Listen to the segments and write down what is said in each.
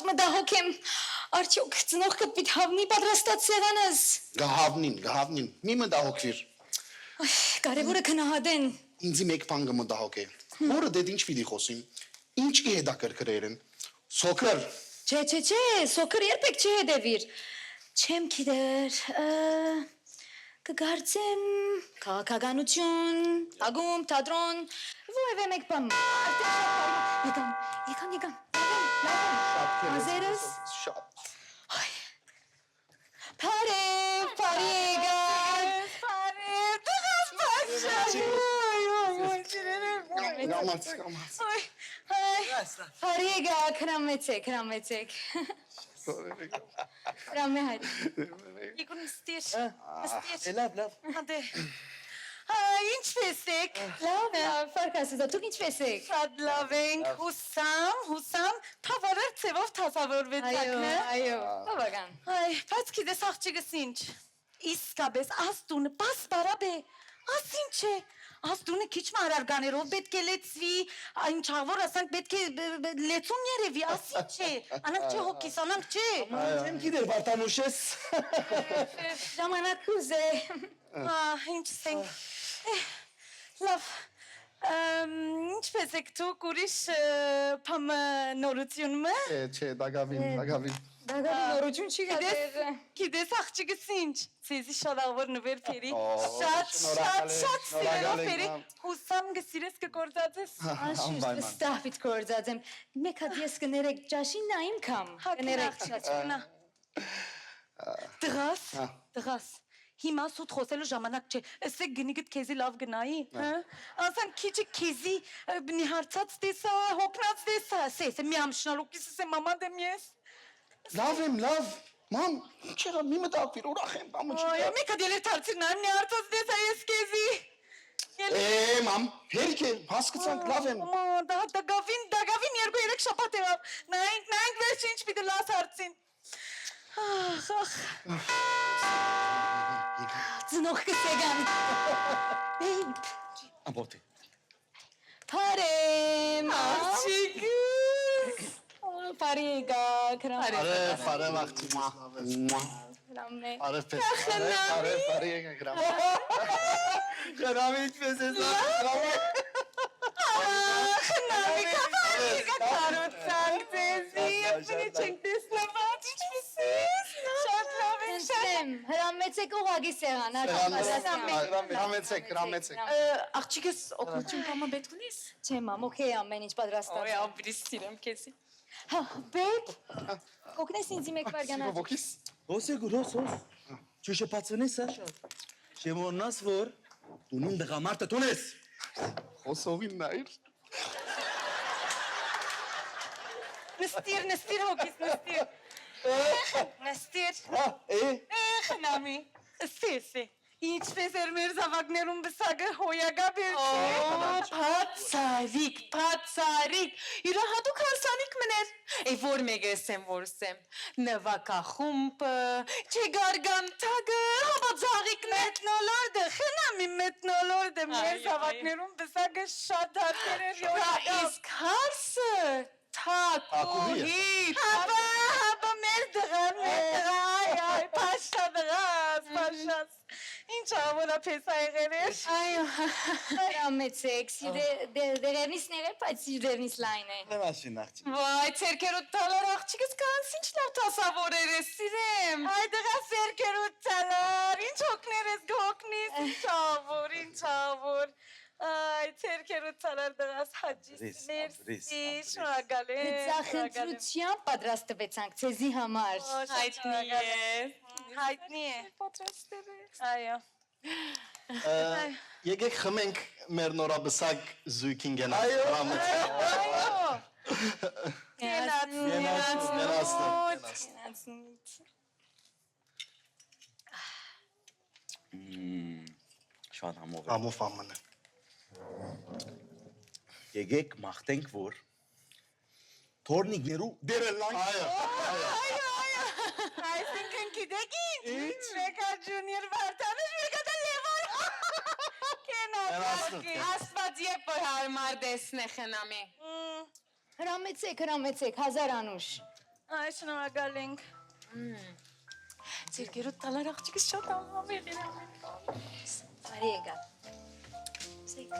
մտահոգ եմ։ Արդյոք ծնողքդ պիտի հավնի պատրաստած սեղանս։ Գահավնին, մի մտահոգվիր։ Կարևորը քնահատեն։ Ինձի մեկ բան կմտահոգ է։ Որը դե ինչ պիտի խոսիմ։ Ինչ է հետաքրքրերեն։ Սոկր։ Չէ, սոկր երբեք չի հետևիր։ Չեմ գիտեր։ Կգործեմ քաղաքականություն, ագում, թատրոն, որևէ մեկ բան։ Եկան։ Ազերս։ Շատ։ Փարիգա, քրամեցեք։ Ռամե հայտ։ Եկուն ստիր։ Լավ։ Հանդե։ Ինչպես եք։ Լավ, ֆարկասը, դուք ինչպես եք։ Շատ լավ ենք, հուսամ, թավարար ծևով թասավորվեց ակնը։ Այո, բավական։ Բայց գիտես աղջիկս ինչ, իսկապես աստունը պասպարաբ է, աս ինչ է, աստունը քիչ մարարգաներով պետք է լեցվի, այն չավոր ասանք պետք է լեցուն երևի, աս ինչ է, անանք չէ հոգիս, անանք չէ։ Չեմ գիտեր վարտանուշ ես։ Ժամանակ ուզ է։ Ինչ սենք, լավ, ինչպես եք դուք ուրիշ պամը նորությունմը։ Չէ, դագավին։ Դագավի նորություն չի գատեղ։ Գիտես աղջիկս ինչ, ձեզի շալավոր նվեր փերի, շնորհակալ շատ սիրելով փերի, հուսամ գսիրես կգործածես։ Անշուշտ վստահ պիտի կգործածեմ։ Մեկ հատ ես կներեք ճաշին նայիմ կամ։ Կներեք ճաշինա։ Տղաս, հիմա սուտ խոսելու ժամանակ չէ, ասեք գնիգդ քեզի լավ գնայի, ասան քիչը քեզի նիհարցած տեսա, հոգնած տեսա, ասես, մի ամշնալուկիս ասեմ մամա դեմ ես։ Լավ, մամ, ինչ եղա, մի մտահոգվիր, ուրախ եմ, բամը չի։ Մեկ հատ ելեր թարցիր նայեմ նիհարցած տեսա ես քեզի։ Մամ, հերիք է, հասկացանք, լավ եմ։ Դագավին 2-3 շաբաթ եղավ, նայենք վերջ ինչ պիտի լաս հարցին։ Ծնող կսեգան։ Ամբոթի։ Փարեմ։ Աղջիկս։ Փարիգա, քրամե։ Արև աղջիմա։ Ռամե։ Արև պես։ Արև գրամ։ Գրամի ինչպես ես լավ։ Խնամի կապարիգա կարոցանք ձեզի, եպնի չենք տեսնված, ինչպես ես, շատ լավ ենք, շատ Հրամեցեք ուղագի սեղան, Գրամեցեք։ Աղջիկս օգնություն պամը պետք ունիս։ Չէ մամ, օքեյ ամեն ինչ պատրաստած։ Ոյ ամբրիս սիրեմ քեզի։ Բեբ, օգնես ինձի մեկ վարգանալ։ Ոգիս։ Հոս։ Ճիշը պացնես է։ Շեմոնաս որ ունին դղամարտը տունես։ Խոսողին նայր։ Նստիր հոգիս, նստիր։ Խնամի, ստեսի, ինչպես էր մեր զավակներում բսագը հոյագա բերչի։ Պացարիկ, իրահատուկ հարսանիք մներ, որ մեկ եմ որսեմ, նվակախումպը, չեգարգան թագը, համաձաղիկ մետնոլորդը, խնամի մետնոլորդը, մեր զավակներում բսագը շատ դարդեր էր յորագավ։ Իսկ հարսը, թակուհի, հապա մեր դղան, պաշա դղաս, ինչ ավորապես այղեր էր։ Այո, հրամեցեք, դերևնիսներ է, բայց դերևնիս լայն է։ Նմաշին աղջի։ Վայ, ցերքերուտ տալար աղջիկս կանց ինչ լավ տասավորեր ես, սիրեմ։ Այ դղա ցերքերուտ տալար, ինչ հոգներ ես գոհքնիս, ինչ ավոր։ Այ ցերքերուտ տալար դղաս հաջիս, մերսի, շնորհակալ եմ։ Ձախընտրությամբ պատրաստվեցանք ձեզի համար։ Հայտնի է։ Պատրաստել ես։ Այո։ Եկեք խմենք մեր նորաբսակ զույգին գենալ։ Շատ համով է։ Ամով ամանը։ Եկեք մաղթենք, որ թորնիկներու դերելանք։ Այսինքն գիտեք ինչ, մեկա ջունիոր վարտանուշ, մեկա դա լևոր, կենացակի, Աստված եկ որ հարմար դեսն է խնամի։ Հրամեցեք, հազար անուշ։ Ay շնորհակալ ենք։ Ձեր գերոտ տալար աղջիկս շատ անհամեղ էր ամեն։ Բարի եկա։ Սեկ։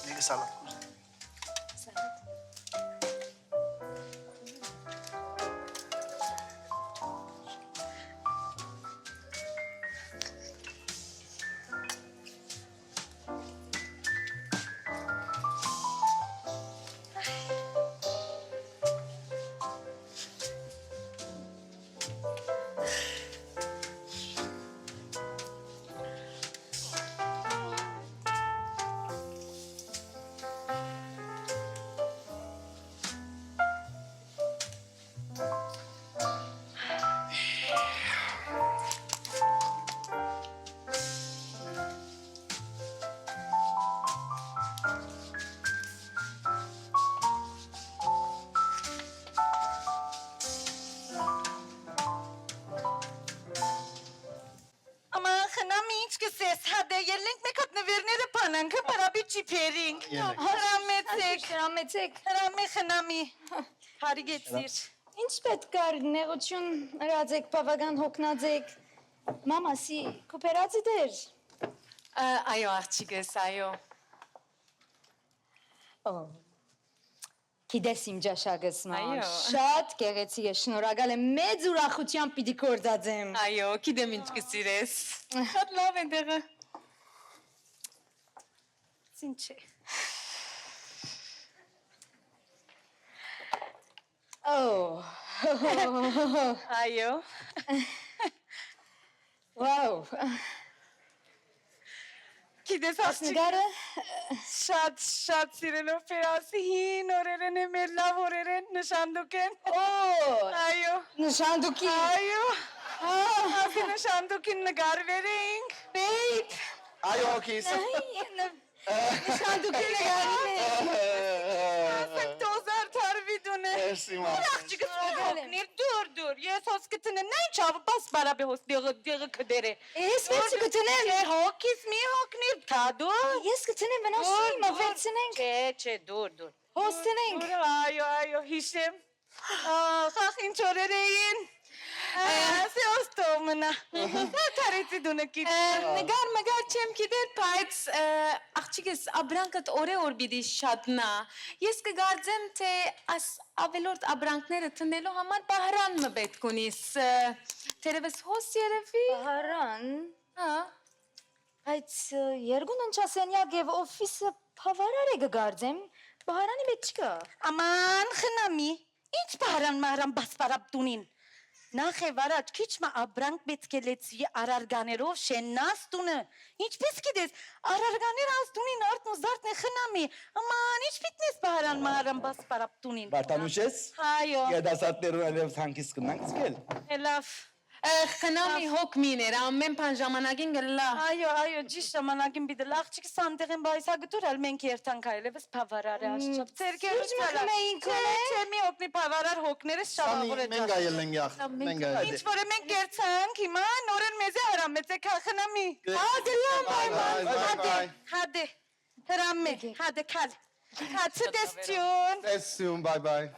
Nega salad kuzim. Aman xınam ինչ կսես, հադե ելենք մեկ հատ նվերները բանանքը բարաբի ճիփերինք։ Ելենք։ Հրամեցեք, Հրամեցեք։ հրամե խնամի։ Հարի գեցիր։ Ինչ պետք կար նեղություն հրացեք, բավական հոգնածեք։ Մամասի կոպերացի դեր։ Այո աղջիկս, այո։ Գիտես իմ ջաշակս ման, Այո։ շատ գեղեցիկ է, շնորհակալ եմ, մեծ ուրախությամբ պիտի կորձածեմ։ Այո, գիտեմ ինչ կսիրես։ Շատ լավ է դեղը։ Ինչ է։ Այո։ Վաու, Գիտես աղջիկ, նգարը, շատ սիրելով պերասի հին օրերեն է մեր լավ օրերեն նշանդուկ են։ Այո, նշանդուկի, այո։ Ասի նշանդուկին նգարվերեինք։ բեյբ, Այո, քիս։ նշանդուկի նգարին է։ Ասենք տոզար թարվի դունը։ Էսի մա։ Աղջիկս հոգնիր, դուր, ես հոս կտնեմ, նա ինչ ավը պաս բարաբե հոս դեղը կդեր է։ Ես վերցի կտնեմ, Հոգիս մի հոգնիր, թա դուր։ ես կտնեմ, վնասում, վերցնենք, Չէ, դուր։ հոստենենք։ Այո, հիշեմ։ Ախ, ինչ օրեր էին։ Ասի ոստոմնա։ Թարեցի դունը կիտ։ Նգար չեմ գիտեր, բայց աղջիկս աբրանքդ օրե-օր բիդի շատնա։ Ես կգարձեմ, թե աս ավելորդ աբրանքները տնելու համար բահրանը պետք ունիս։ Թերևս հոս երևի։ Հարան, Հա։ բայց երկուն ընչասենյակ և օֆիսը պավարար է գգարձեմ, բահարանի մետ չկա։ Aman խնամի, ինչ բարան մարան բասպարապ տունին։ Նախ է վարաջ, քիչ մա աբրանք պետք է լեցվի արարգաներով շեննաս տունը։ Ինչպես գիտես, արարգաներ աս տունին արդն ու զարդն է խնամի։ Aman, ինչ պիտնես բարան մարան բասպարապ տունին։ Բարտանուշես։ Այո, Գերդասատներուն ալև ցանկիս կնանք սկել։ լավ։ Խնամի հոգ միներ, ամեն բան ժամանակին գլա։ Այո, ճիշտ ժամանակին բիդը լաղջիկս անտեղեն բայսա գտուրալ մենք երթանք այլևս պավարար է աշճապ։ Ձերկեր Ինչ մխմեինք է։ Չէ, մի օգնի պավարար հոգներս Սանի շավավոր է մենք այելենք յախ։ Մենք այել։ Ինչ որ է մենք կերցանք, հիմա նորեն մեզ է հրամեցեք հախնամի։ Bye. Հադե, հրամե, հադե կալ։ Հացը դեսություն։ Տեսում, bye. Bye.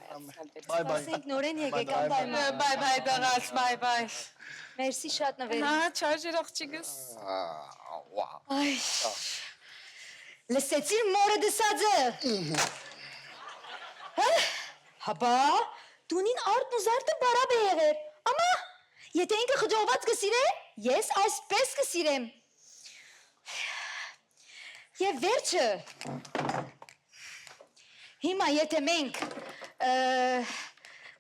Ասենք նորեն եկեք անպայման։ Բայ դղաս, բայ։ Մերսի շատ նվերի։ Հա, չարժեր աղջիկս։ Այ, լսեցիր մորը դսածը։ Հաբա, դունին արդն ու զարդը բարապ է եղեր։ Ամա, եթե ինքը խջողված կսիր է, ես այսպես կսիրեմ։ Եվ վերջը, հիմա եթե մենք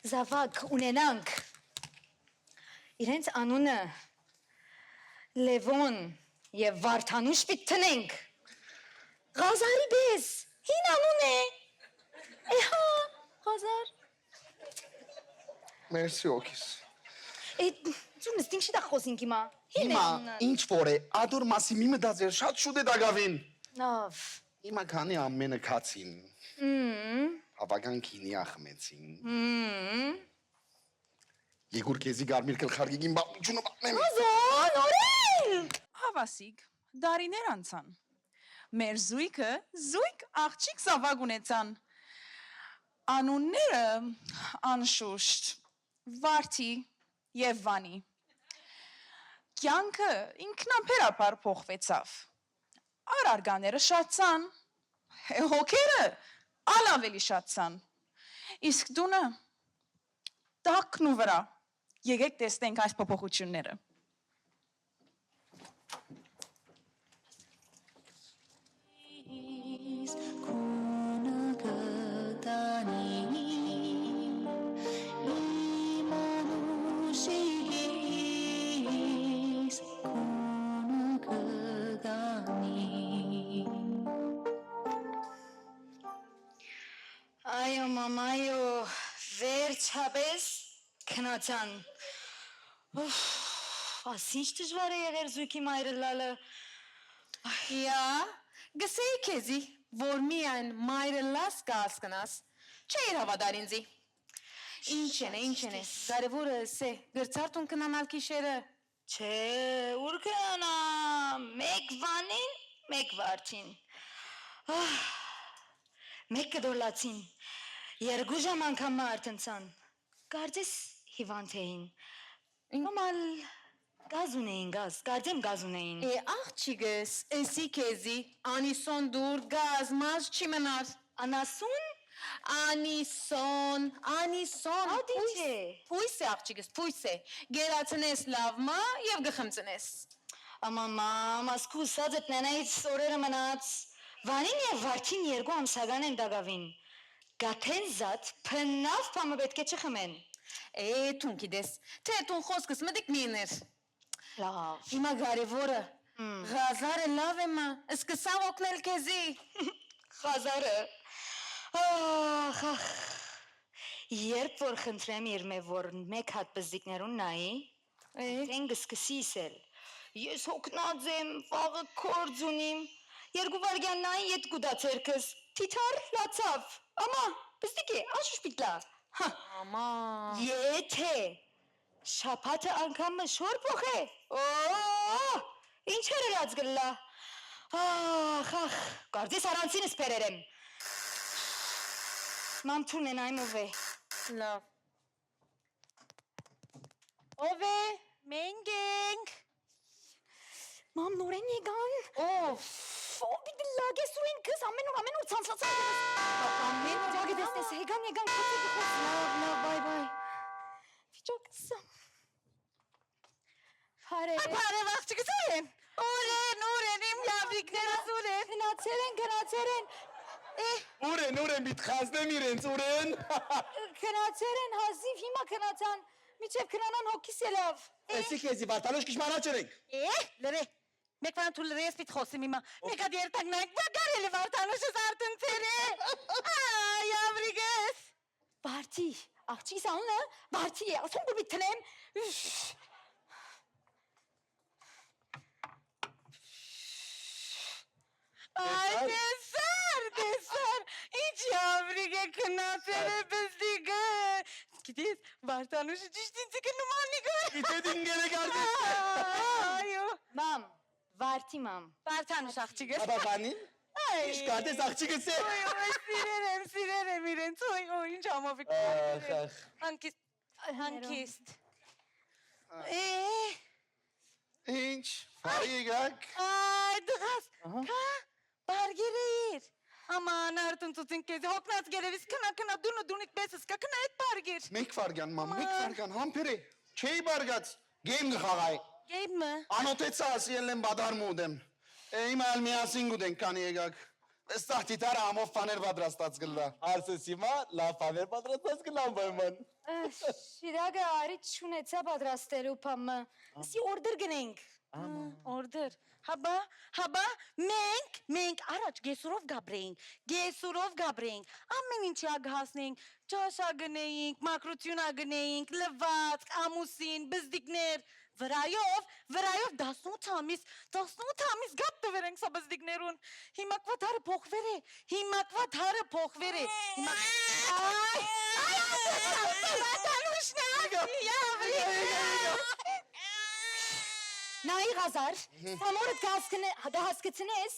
զավակ ունենանք, իրենց անունը Լևոն և Վարդանուշ պիտ տնենք, Ղազարի բես, հին անուն է, հա, Ղազար, Մերսի օքիս։ ծունս դինք շիտա խոսինք հիմա, հին է Հիմա անունը, ինչ որ է, ադուր մասի մի մտածեր շատ շուտ է դագավին։ նավ, Հիմա քանի ամենը քացին։ Հավական քինի ախմեցին։ Եկուր քեզի գարմիր գլխարկիկին բապնջունը բապնեմ։ Ազան, օրել։ Հավասիկ, դարիներ անցան։ Մեր զույգը զույգ աղջիկ զավակ ունեցան։ Անունները անշուշտ Վարդի եւ Վանի։ Կյանքը ինքնաբերաբար փոխվեցավ։ Արարգաները շատցան, հոգերը ալ ավելի շատցան։ Իսկ դունը տակն ու վրա։ Եկեք տեսնենք այս փոփոխությունները։ Այո, մամայո, վերջապես քնացան։ Ասինչ դժվար է եղել զույգի մայրը լալը։ Յա, գսեի քեզի, որ միայն մայրը լաս կհասկնաս, չէիր հավատար ինձի։ Ինչ են, կարևորը սե, գրծարտուն կնանալ կիշերը։ Չէ, ուր կնա, մեկ Վանին, մեկ Վարդին։ Մեկ կդոլացին, երկու ժամ անգամ մարտնցան, կարծես հիվանդ էին, մամալ գազ ունեին, կարծեմ գազ ունեին։ Աղջիկս, էսի քեզի, անիսոն դուր, գազ, մազ չի մնար։ Անասուն, Անիսոն, ադի չէ։ Փույս է աղջիկս, փույս է, գերացնես լավմա և գխմծնես։ Մամ, ասկու սածդ նենայից օրերը մնաց, Վանին և Վարդին երկու ամսական են դագավին, գաթեն զատ պնավ պամը պետք է չխմեն։ Թուն գիտես, թե թուն խոսքս մտիկ միներ։ Լավ։ Հիմա կարևորը, Ղազարը լավ է մա, սկսավ օգնել քեզի։ Խազարը, ախ, երբ որ խնդրեմ իր մե որ մեկ հատ բզդիկներուն նայի, են գսկսի իսել, ես հոգնած եմ, վաղը կորձ ունիմ, երկու վարգյան նայի ետ գուդացերքս, թիթար լացավ, ամա, բզդիկ է, անշուշպիտ լա, Ամա։ Եթե շապատը անգամ մշոր փոխ է, ինչ հրած գլա, ախ, կարծես արանցինս պերերեմ, մամ թունեն այմ ով է, Լավ։ Ով է, մենք ենք։ մամ նորեն եկան, Ֆոբիդ լագես ու ինքս ամեն օր ցանցացած ամեն օր ագ դեսնես եկան խոսի խոս լավ բայ վիճակս Բարև աղջիկս են։ Ուրեն, իմ լավիկներս ուրեն։ Գնացեր են Ուրեն, միտ խազնեմ իրենց, ուրեն։ Գնացեր են հազիվ հիմա գնացան միջև գնանան հոգիս է լավ Էսի քեզի բարտալոշ կիշմանա չրենք։ լրե, մեկ վան թուլ լրես պիտ խոսիմ իմա, մեկ ադի երտակ նայք, բագարելի վարտանոշս արդն ծեր է։ Այ, ավրիգես։ Բարդի, աղջիկս անունը Բարդի է, ասում որ մի տնեմ Ay, desar. Hiç yavrige kınasere bezdige. Gidiyiz. Vartanışı düştüğün tıkı numarını Gitedin gene kardeş. Ayo. Mam, Varti mam Vartanış akçıgı. Babaannin? İş kardeş akçı kızı. Sirerim iren. Soy oyuncu ama bir Ah. Hankist. Ինչ, բարի եկաք։ Ay, dıgaz. Ka, bargireyir. Aman artın tutun kezi. Hoknaz geleviz kına dunu itmesiz. Kakına et bargir. Մեկ վարգան, մամ, մեկ վարգան, համբեր է։ Չէի բարգած, գեյմ գխաղայ։ Geyb mi? Անոթեցա ասիել եմ բադարմ ուդեմ։ Իմ այլ միասին գուդենք կանի եկաք։ Վստահ տիտարը ամով պաներ վադրաստած գլա։ Արսես հիմա լավաներ պատրաստած կլան բայման։ Շիրագը արի չունեցա պատրաստելու պամը Սի օրդր գնենք Order. Haba, մենք առաջ գեսուրով գաբրեինք, ամեն ինչ ագհասնեինք, ճաշա գնեինք, մակրություն ագնեինք, լվացք, ամուսին, բզդիկներ, վրայով 18 ամիս գապ տվերենք սաբզդիկներուն։ Հիմա կվա դարը փոխվեր է։ Նայի Ղազար, համորդ հասկացնես,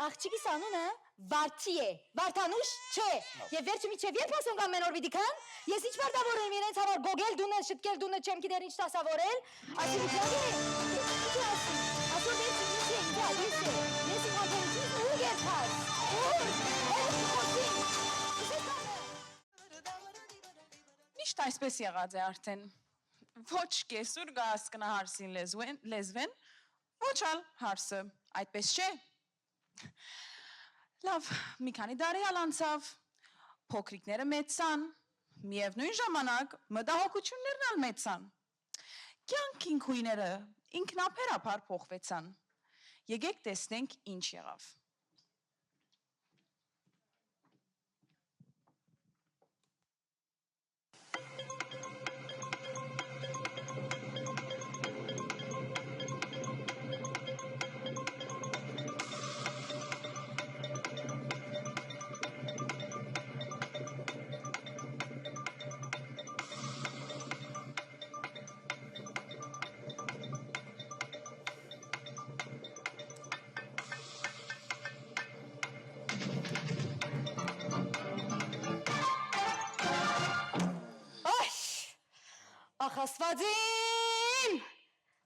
աղջիկիս անունը Վարդի է, Վարդանուշ չէ, և վերջը միջև երբ ասոնք ամեն օր վիդիկան, ես ինչ վարդավոր եմ իրենց համար գոգել դունը, շտկել դունը, չեմ գիտեր ինչ տասավորել, ասի վիդրավ է, ինչ ասի, ասոր վերջը ինչ է, ինձ ադես է, ես իմ հագերիչից ուր երդար, ուր, հերս խոսին, Միշտ այսպես եղած է արդեն։ Ոչ կեսուր գասկնա հարսին լեզվեն, ոչ ալ հարսը, այդպես չէ։ Լավ, մի քանի դարի անցավ, փոքրիկները մեծան, միևնույն ժամանակ մտահոգություններն ալ մեծան։ Կյանքին քույները ինքնաբերաբար փոխվեցան։ Եկեք տեսնենք ինչ եղավ։ Ախասվածիմ,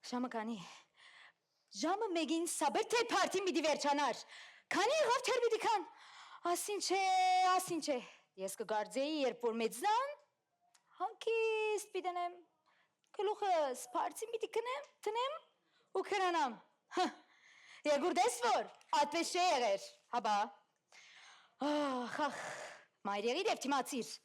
ժամը կանի, ժամը մեգին սաբեր թե պարտին բիդի վերջանար, կանի եղավ թեր բիդիկան, ասին չէ, ես կգարձեի երբ որ մեծնան, հանքիստ բիդենեմ, կլուխս պարտին բիդի տնեմ ու կրանամ, եգուր դես որ, ատպես չէ եղեր, հաբա, մայրերի դև թիմացիր,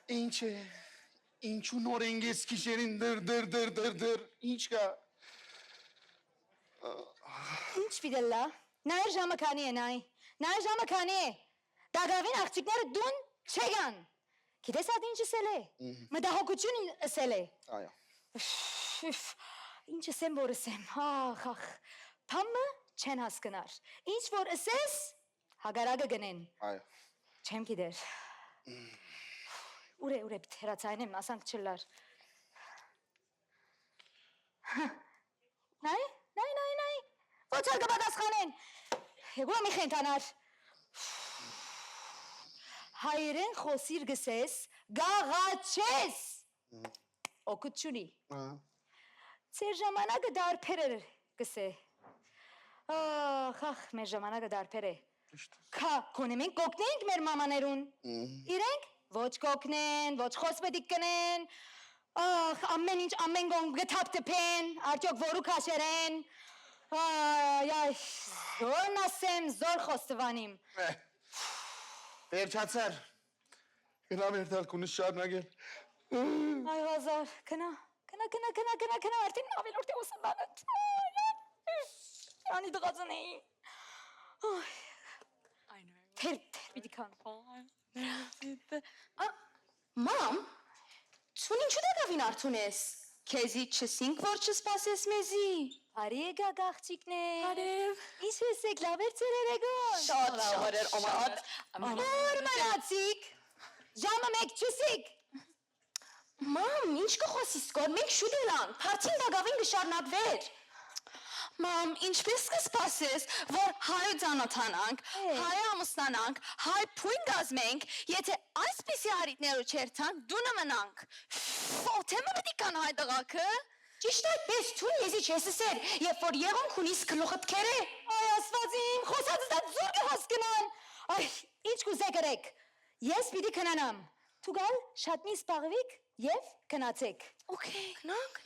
Ինչ է, ինչու նոր ենգես կիշերին դր, ինչ կա։ Ինչ վիդելլա, նայր ժամը կանի է, նայր ժամը կանի է, դագավին աղջիկները դուն չեգան, գիտես ատ ինչ ասել է, մտահոգություն ասել է, Այո, ինչ ասեմ որ ասեմ, պամը չեն հասկնար, ինչ որ ասես, հագարագը գնեն, այո, չեմ գիտեր, ուր է հերացայն եմ, ասանք չլար, նայ, ոչ ալ կպատասխանեն, եգուրա մի խենթանար, հայերեն խոսիր գսես, գաղաչես, օգուտ չունի, ծեր ժամանակը դարբեր էր գսե, մեր ժամանակը դարբեր է, կոնե մենք կոգնենք մեր մամաներուն, իրենք ոչ կոգնեն, ոչ խոս պետք կնեն, ամեն ինչ ամեն գոն գթապ տպեն, արդյոք որու կաշերեն, զորն ասեմ, զոր խոստվանիմ, վերջացար, գնամ երդալ կունս շարնագել, այ Ղազար, կնա, արդին ավելորդ է ոսնբանըտ, անի դղածն էի, թեր բիդիկան, Մամ, ցուն ինչու դակավին արդուն ես, քեզի չսինք որ չսպասես մեզի, Արի եկակ աղջիկներ, Արև, ինչպես եք լավ էր ծեր երեգոն, շատ, որ մնացիք, ժամը մեկ չուսիք, Մամ, ինչ կխոսիս կոր, մենք շուտ էլանք, պարտին դակավին գշարնակվեր, Մամ, ինչպես կսպասես, որ հայ ծանոթանանք, հայ ամուսնանանք, հայ փույն գազմենք, եթե այսպիսի հարիտներու չերթանք, դունը մնանք, ոտեմը պտի կան հայ դղակը, ճիշտ այդպես թուն եզի չես ասեր, երբ որ եղոնք ունիս կլուխըտ կեր է, այ ասվածիմ, խոսածս դա ձուր կհասկնան, այ, ինչ կուզե կրեք, ես պիտի կնանամ, թու գալ շատ մի սպաղվիք և կնացեք, Okay, knock.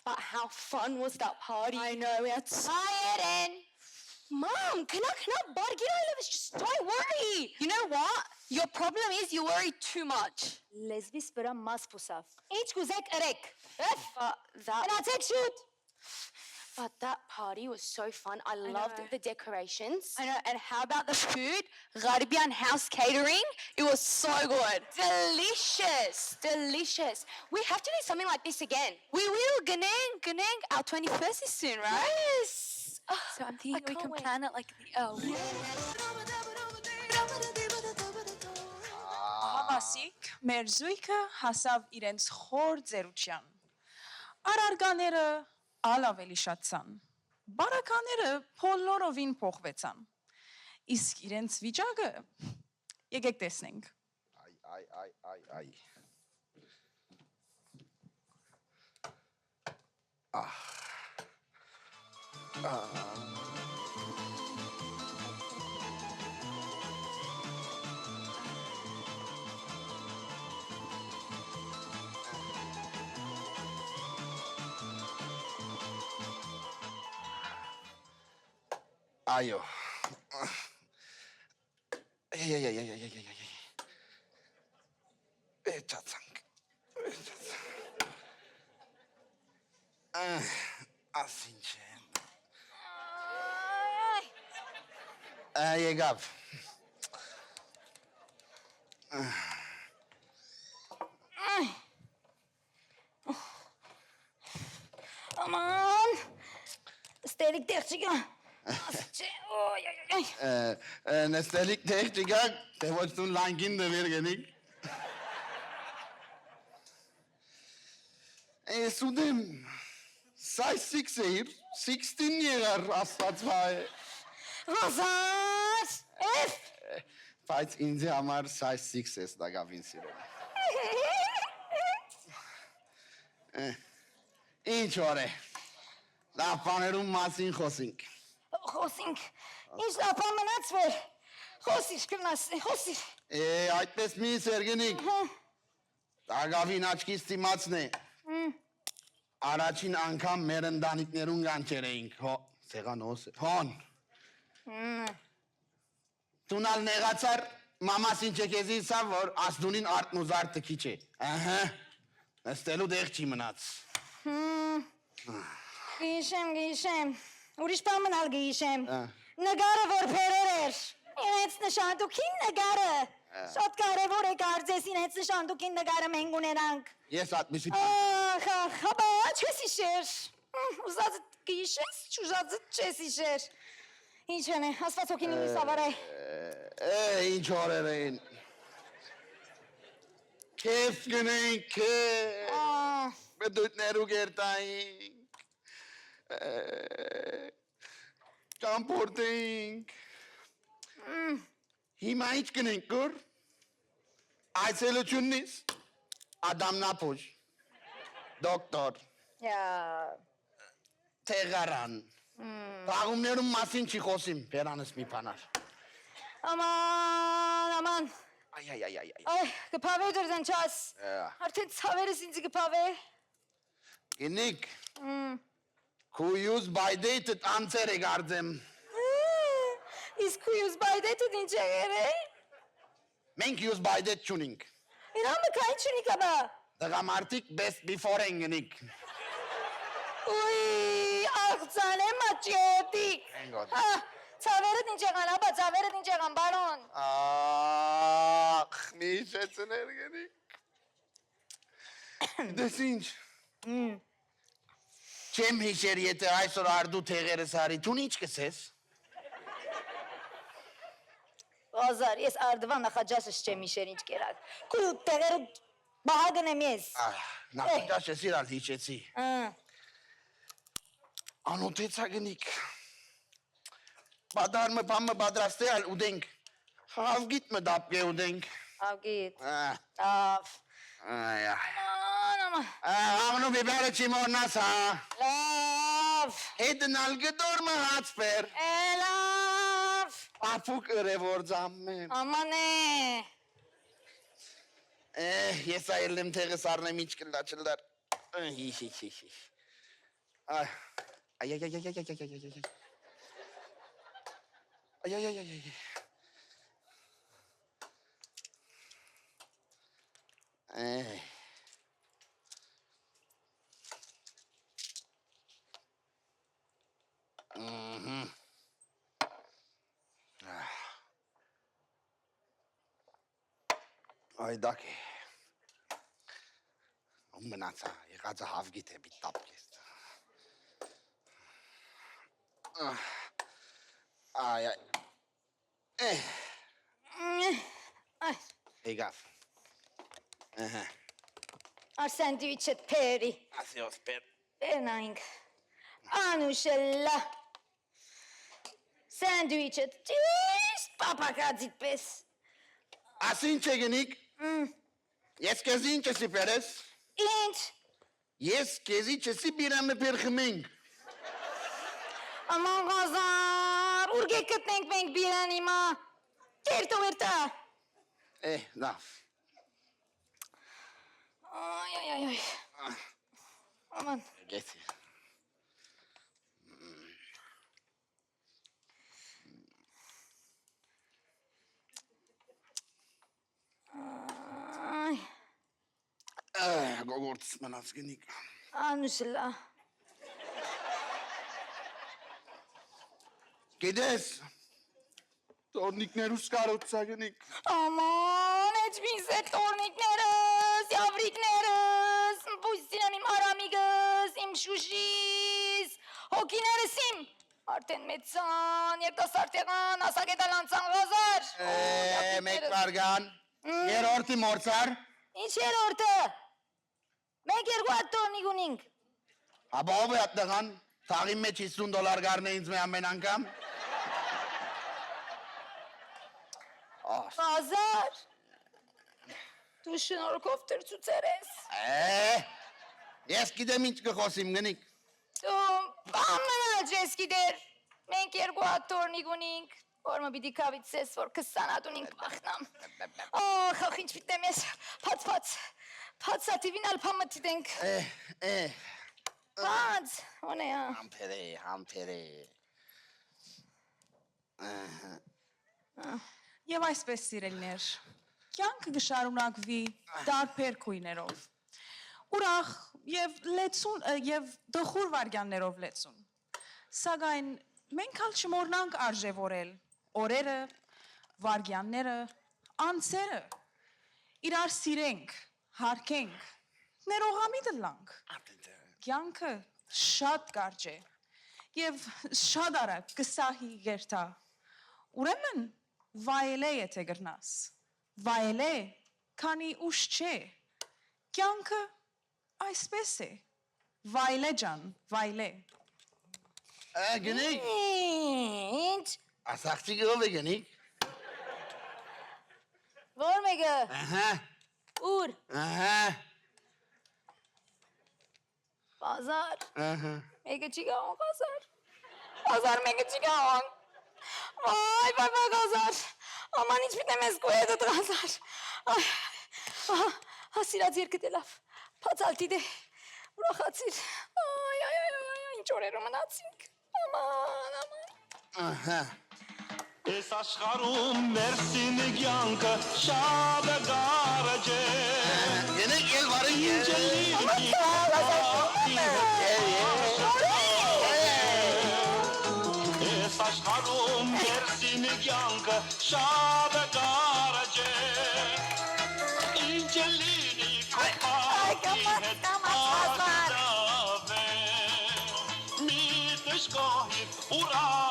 But how fun was that party? I know, we had հայերեն, Mom, bargiraylevish, just don't worry. You know what? Your problem is you worry too much. լեզվիս վրա մաս պուսավ, ինչ կուզեք ըրեք, But that... կնացեք շուտ, But that party was so fun. I loved know. the decorations. I know, and how about the food? Gharibian house catering? It was so good. Delicious, delicious. We have to do something like this again. We will, Ganang. Our 21st is soon, right? Yes. So I'm thinking we can can't wait. plan it like the elf. Համասիկ մեր զույգը հասավ իրենց խոր ձերության։ Արարգաները ալ ավելի շատցան։ Բարակաները փոլորովին փոխվեցան։ Իսկ իրենց վիճակը եկեք տեսնենք։ Ay. Այո։ Էջացանք։ Ասինչ է։ Եկավ։ Aman! Stelik terçika. Oy. Նստելիք տեղ չգակ, թե ոչ տուն լանկին դվեր գնիք։ Սուդեմ, size 6 էիր, 16 եղար աստվածվա է։ Razas! F! Բայց ինձ համար size 6 ես դագավին սիրում։ Ինչ որ է, լավ բաներում մասին խոսինք։ Խոսինք, ինչ լապա մնաց վեր։ Խոսիր կնաս, խոսիր։ Այդպես մի սերգնիկ, դագավին աչքից տիմացն է։ Առաջին անգամ մեր ընտանիքներուն գանչեր էինք, սեղանոս է, հոն։ Տունալ նեղացար, մամասին չեքեզի սա, որ ասդունին արդնուզար տքիչ է։ Նստելու դեղ չի մնաց։ Գիշեմ, ուրիշ բան մնալ գիշեմ։ Նգարը որ փերեր էր, ինեց նշանդուքին նգարը։ Շատ կարևոր է կարծես ինեց նշանդուքին նգարը մենք ունենանք։ Ես ատմիսի Հաբա, չես իշեր։ Ուզածը գիշես, չուզածը չես իշեր։ Ինչ են է, ասված հոգին ուրիս ավար է։ Ինչ օրեր էին։ Քեֆ գնենք, քեֆ։ Բդույթներու գերտայինք։ Կամպորտեինք։ Հիմա ինչ գնենք գոր։ Այցելություննից Ադամնապոժ, դոկտոր, տեղարան, պաղումներում մասին չի խոսիմ, պերանս մի պանար։ Աման, Այ, կպավե դրդեն չաս, արդեն ծավերս ինձ կպավե։ գնիք, քույուզ բայդեյտըտ անցեր է գարձեմ։ Իսկ քույուզ բայդեյտըտ ինչ է գեր է։ Մենք յուզ բայդեյտ չունինք։ Իրամը կային չունիք աբա։ Դղամարտիկ best before են գնիք։ Ուй, աղցան է մաչետիկ։ Ծավերըտ ինչ եղան, աբա, ծավերըտ ինչ եղան, բարոն։ Մի շեցներ գնիք։ Դես ինչ։ Չեմ հիշեր, եթե այսօր արդու թեղերս հարի, տուն ինչ կսես։ Ազար, ես արդվա նախաջաշս չեմ իշեր ինչ կերակ։ Կույու տեղերը բահագն եմ ես։ Նախաջաշս իրալ հիշեցի։ Անոթեցա գնիք։ Բադարմը պամը բադրաստե ալ ուդենք։ Հավգիտ մը դապգե ուդենք։ Ավգիտ։ Այ։ Ամնու բիբերը չի մորնաս, հա։ Լավ։ Հետն ալ գդոր մը հացպեր։ Լավ։ Ապուկ ըրևոր ձամմեմ։ Աման է։ Ես այլ եմ թեղս արնեմ ինչ կլա չլար։ Այդակ է։ Ում մնացա, եղածը հավգի թե բիտապ կես։ Այ, Եկավ։ Ար սանդվիչը պերի։ Ասիոս պեր։ Պերնայինք։ Անուշելլա։ Սանդվիչը ճիշտ պապակածիտ պես։ Ասին չէ գնիկ։ Ես կեզի ինչ եսի պերես։ Ինչ։ Ես կեզի չեսի բիրամը պեր խմենք։ Aman Gazar, urge gitmek մենք բիրան իմա։ Կերտո վերտա։ Լավ։ Ay. Aman. Գեցի։ Ay, Գողորտս մնաց գնիկ։ Anuşla. Գեդես։ Տորնիկներուս կարոցա գնիկ։ Aman, etmiyse torniklerimiz, yavriklerimiz, buysinan im aramigız, im şuşiz, hokinerimiz im. Arten metsan, երիտասարդական, ասակետալանցան Gazar. Մեկ բարգան։ Երորդի մորցար։ Ինչ երորդը։ Մենք երկու հատ տորնիկ ունինք։ Աբա ով է ատտղան, թաղի մեջ $50 գարն է ինձ մե ամեն անգամ։ Gazar. Դու շնորհքով տրծուցեր ես։ Ես գիտեմ ինչ կխոսիմ գնիկ։ Դու ամենալ ես գիտեր։ Մենք երկու հատ տորնիկ ունինք։ Որմը պիտի կավից ես, որ 20 հատ ունինք վախնամ։ Ախ, ինչ պիտեմ ես, պաց սատիվին ալպամը տիտենք։ Պաց, հոն է, Համպեր է։ Եվ այսպես սիրելիներ, կյանքը գշարունակվի տարբեր քույներով, ուրախ և դխուր վարգյաններով լեցուն, սակայն մենք հալ չմորնանք արժևորել օրերը, վարգյանները, անցերը, իրար սիրենք, հարկենք, ներողամիտ լանք, կյանքը շատ կարճ է և շատ արագ կսահի գերտա, ուրեմն վայել է եթե գրնաս, վայել է, քանի ուշ չէ, կյանքը այսպես է, վայել է ջան, վայել է։ Գնիկ, Ինչ, ասաղցիկը ով է գնիկ։ որ մեկը, ուր, Gazar, մեկը չի գաղան Gazar, Gazar մեկը չի գաղան, վայ Gazar, աման ինչ պիտեմ ես գոյետըտ Gazar, հասիրած երկդ է լավ, պացալտի դե, ուրախացիր, ինչ օրերու մնացինք, աման, Ես աշխարում մերսին կյանքը շատ է գարեջ է Գնիկ էլ վարին Ես աշխարում մերսին կյանքը շատ է գարեջ է Ինչ է լինի կապակի հետ ադավ է Մի դժգոհի ուրախ